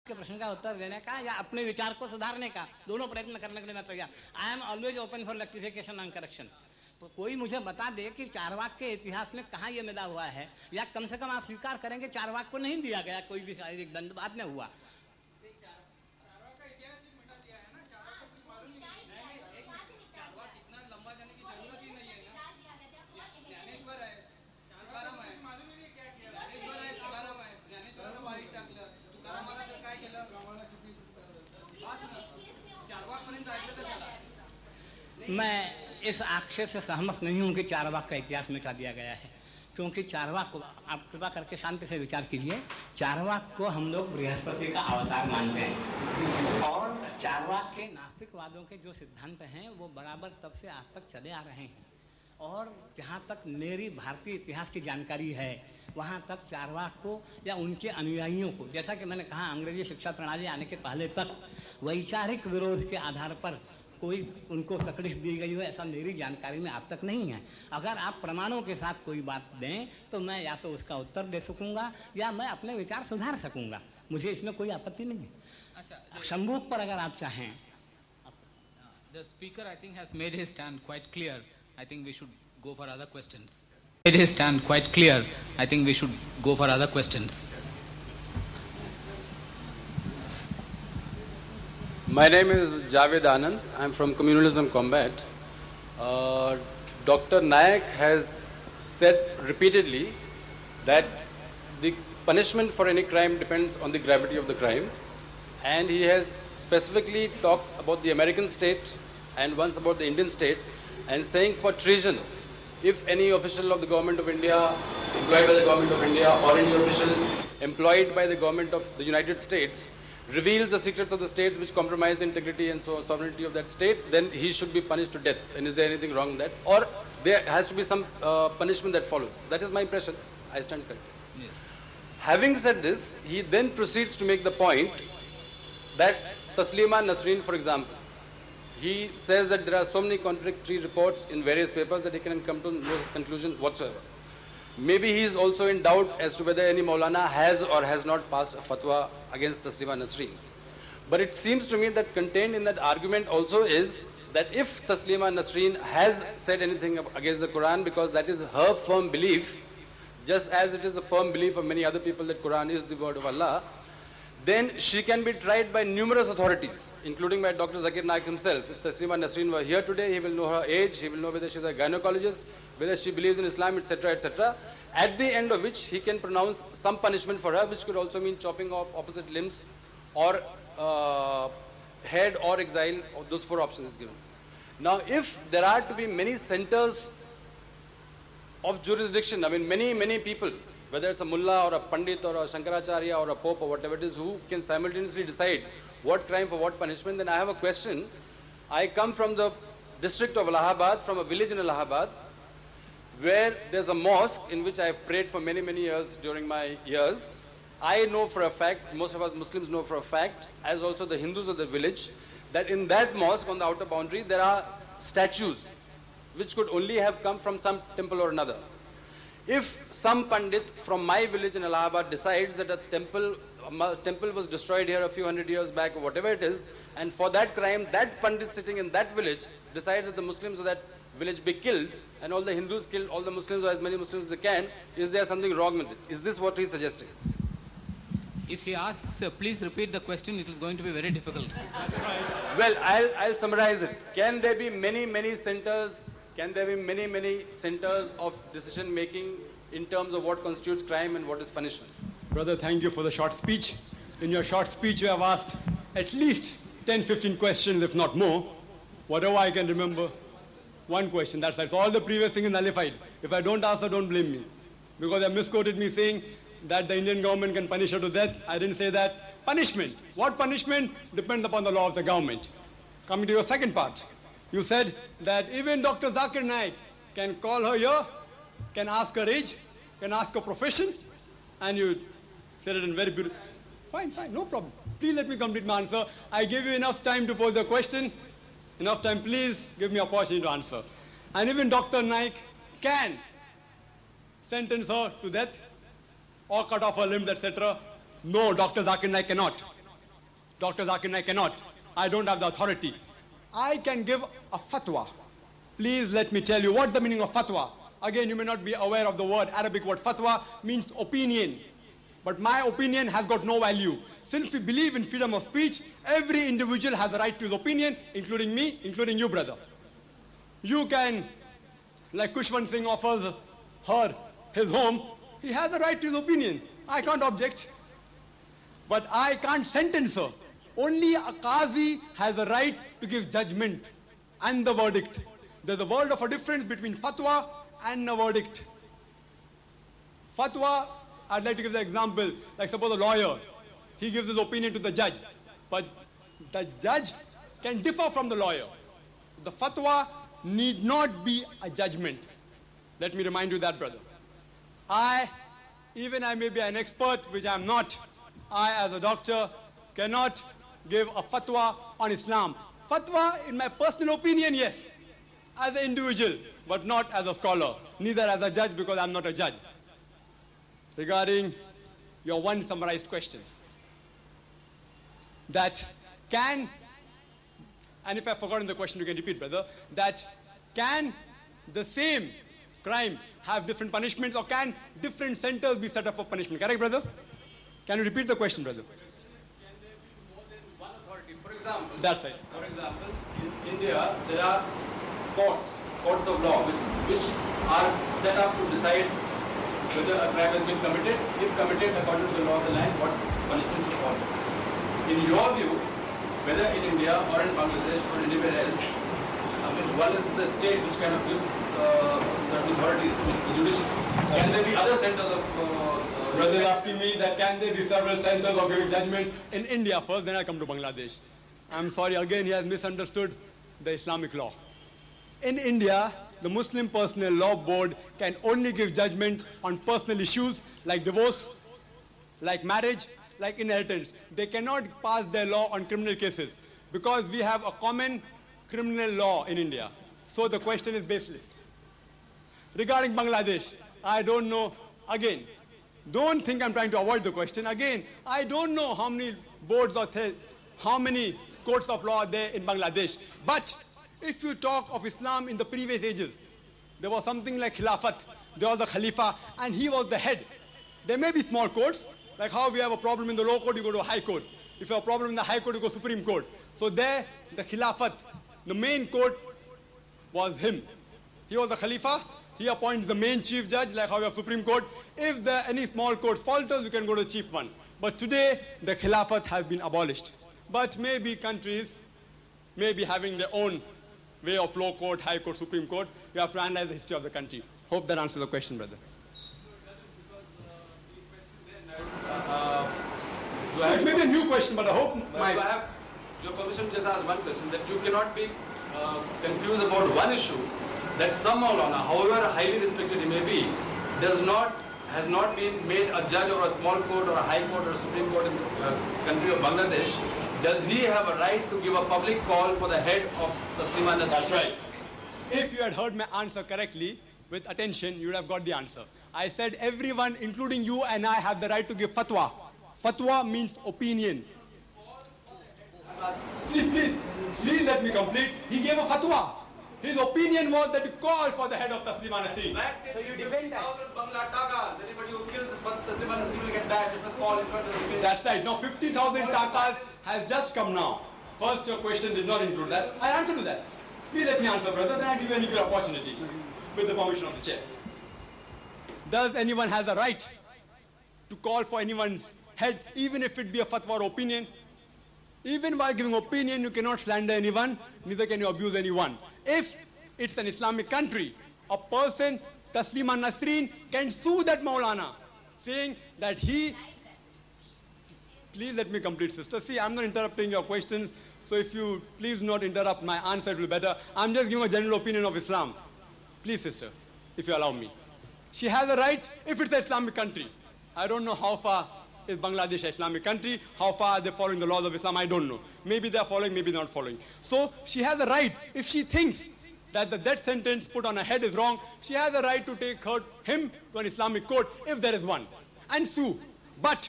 के प्रश्न का उत्तर देने का या अपने विचार को सुधारने का, दोनों प्रयत्न करने के लिए मैं तैयार। I am always open for rectification and correction. तो कोई मुझे बता दे कि चारवाक के इतिहास में कहाँ ये मिला हुआ है, या कम से कम आप स्वीकार करेंगे चारवाक को नहीं दिया गया कोई भी शारीरिक दंड, बाद में हुआ। मैं इस आक्षेप से सहमत नहीं हूं कि चारवाक का इतिहास मिटा दिया गया है, क्योंकि चारवाक को आप कृपा करके शांति से विचार कीजिए। चारवाक को हम लोग बृहस्पति का अवतार मानते हैं, और चारवाक के नास्तिकवादों के जो सिद्धांत हैं वो बराबर तब से आज तक चले आ रहे हैं। और जहाँ तक मेरी भारतीय इतिहास की जानकारी है, वहाँ तक चारवाक को या उनके अनुयायियों को, जैसा कि मैंने कहा, अंग्रेजी शिक्षा प्रणाली आने के पहले तक वैचारिक विरोध के आधार पर कोई उनको तकलीफ दी गई हो, ऐसा मेरी जानकारी में अब तक नहीं है। अगर आप प्रमाणों के साथ कोई बात दें तो मैं या तो उसका उत्तर दे सकूंगा या मैं अपने विचार सुधार सकूंगा, मुझे इसमें कोई आपत्ति नहीं है। अच्छा, शंभूक पर अगर आप चाहें। The speaker, I think, has made his stand quite clear. I think we should go for other questions. Made his stand quite clear. I think we should go for other questions. My name is Javed Anand. I am from Communalism Combat. Dr. Nayak has said repeatedly that the punishment for any crime depends on the gravity of the crime. And he has specifically talked about the American state and once about the Indian state, and saying for treason, if any official of the government of India, employed by the government of India, or any official employed by the government of the United States reveals the secrets of the states which compromise the integrity and sovereignty of that state, then he should be punished to death. And is there anything wrong in that? Or there has to be some punishment that follows. That is my impression. I stand corrected. Yes. Having said this, he then proceeds to make the point that Taslima Nasreen, for example, he says that there are so many contradictory reports in various papers that he can come to no conclusion whatsoever. Maybe he is also in doubt as to whether any Maulana has or has not passed a fatwa against Taslima Nasreen. But it seems to me that contained in that argument also is that if Taslima Nasreen has said anything against the Quran, because that is her firm belief, just as it is the firm belief of many other people that Quran is the word of Allah, then she can be tried by numerous authorities, including by Dr. Zakir Naik himself. If Taslima Nasreen were here today, he will know her age, he will know whether she's a gynecologist, whether she believes in Islam, etc., etc. At the end of which, he can pronounce some punishment for her, which could also mean chopping off opposite limbs, or head, or exile. Those four options is given. Now, if there are to be many centers of jurisdiction, I mean many people, whether it's a mullah or a pandit or a Shankaracharya or a pope or whatever it is, who can simultaneously decide what crime for what punishment, then I have a question. I come from the district of Allahabad, from a village in Allahabad, where there's a mosque in which I have prayed for many years during my years. I know for a fact, most of us Muslims know for a fact, as also the Hindus of the village, that in that mosque on the outer boundary there are statues which could only have come from some temple or another. If some Pandit from my village in Allahabad decides that a temple was destroyed here a few hundred years back or whatever it is, and for that crime, that Pandit sitting in that village decides that the Muslims of that village be killed, and all the Hindus killed, all the Muslims, or as many Muslims as they can, is there something wrong with it? Is this what he's suggesting? If he asks, please repeat the question, it is going to be very difficult. Well, I'll summarize it. Can there be many centers? Can there be many centers of decision making in terms of what constitutes crime and what is punishment? Brother, thank you for the short speech. In your short speech, you have asked at least 10-15 questions, if not more. Whatever I can remember, one question, that's it. So all the previous thing is nullified. If I don't answer, don't blame me. Because they misquoted me saying that the Indian government can punish her to death. I didn't say that. Punishment. What punishment? Depends upon the law of the government. Coming to your second part. You said that even Dr. Zakir Naik can call her here, can ask her age, can ask her profession, and you said it in very beautiful. Fine, no problem. Please let me complete my answer. I gave you enough time to pose the question. Enough time, please give me opportunity to answer. And even Dr. Naik can sentence her to death or cut off her limbs, etc. No, Dr. Zakir Naik cannot. Dr. Zakir Naik cannot. I don't have the authority. I can give a fatwa. Please let me tell you what's the meaning of fatwa. Again, you may not be aware of the word. Arabic word fatwa means opinion. But my opinion has got no value. Since we believe in freedom of speech, every individual has a right to his opinion, including me, including you, brother. You can, like Kushwant Singh offers her his home, he has a right to his opinion. I can't object. But I can't sentence her. Only a qazi has a right to give judgment and the verdict. There's a world of a difference between fatwa and a verdict. Fatwa, I'd like to give the example, like suppose a lawyer, he gives his opinion to the judge, but the judge can differ from the lawyer. The fatwa need not be a judgment. Let me remind you that, brother. Even I may be an expert, which I'm not, I as a doctor cannot give a fatwa on Islam. Fatwa, in my personal opinion, yes, as an individual, but not as a scholar, neither as a judge because I'm not a judge. Regarding your one summarized question, that can, and if I've forgotten the question, you can repeat, brother, that can the same crime have different punishments, or can different centers be set up for punishment? Correct, brother? Can you repeat the question, brother? For example, That's right. For example, in India, there are courts of law, which are set up to decide whether a crime has been committed. If committed according to the law of the land, what punishment should follow. In your view, whether in India or in Bangladesh or anywhere else, one is the state which kind of gives certain authorities to the judiciary. Can there be other centers of... Brother is asking me that can there be several centers of giving judgment in India first, then I come to Bangladesh. I'm sorry, again he has misunderstood the Islamic law. In India, the Muslim Personal Law Board can only give judgment on personal issues like divorce, like marriage, like inheritance. They cannot pass their law on criminal cases because we have a common criminal law in India. So the question is baseless. Regarding Bangladesh, I don't know, again, don't think I'm trying to avoid the question. Again, I don't know how many boards or how many courts of law are there in Bangladesh. But if you talk of Islam in the previous ages, there was something like Khilafat, there was a Khalifa, and he was the head. There may be small courts, like how we have a problem in the low court, you go to a high court. If you have a problem in the high court, you go to Supreme Court. So there, the Khilafat, the main court was him. He was the Khalifa. He appoints the main chief judge, like how we have Supreme Court. If there are any small courts falters, you can go to the chief one. But today, the Khilafat has been abolished. But maybe countries may be having their own way of low court, high court, Supreme Court. You have to analyze the history of the country. Hope that answers the question, brother. It may be a new question, but I hope I have your permission to just ask one question, that you cannot be confused about one issue, that some Maulana, however highly respected he may be, has not been made a judge or a small court or a high court or a Supreme Court in the country of Bangladesh. Does he have a right to give a public call for the head of Taslima Nasreen? That's right. If you had heard my answer correctly, with attention, you would have got the answer. I said everyone, including you and I, have the right to give fatwa. Fatwa means opinion. Please let me complete. He gave a fatwa. His opinion was that to call for the head of Taslima Nasreen. So you defend 1,000 Bangla takas. Anybody who kills Taslima Nasreen will get back. It's a call. It's not an opinion. That's right. Now 50,000 takas has just come now. First, your question did not include that. I answer to that. Please let me answer, brother. Then I'll give you an equal opportunity with the permission of the chair. Does anyone has a right to call for anyone's head, even if it be a fatwa or opinion? Even while giving opinion, you cannot slander anyone, neither can you abuse anyone. If it's an Islamic country, a person, Taslima Nasreen, can sue that Maulana, saying that he... Please let me complete, sister. See, I'm not interrupting your questions, so if you please not interrupt my answer, it will be better. I'm just giving a general opinion of Islam. Please, sister, if you allow me. She has a right if it's an Islamic country. I don't know how far is Bangladesh an Islamic country, how far are they following the laws of Islam, I don't know. Maybe they're following, maybe not following. So she has a right, if she thinks that the death sentence put on her head is wrong, she has a right to take him to an Islamic court, if there is one, and sue. But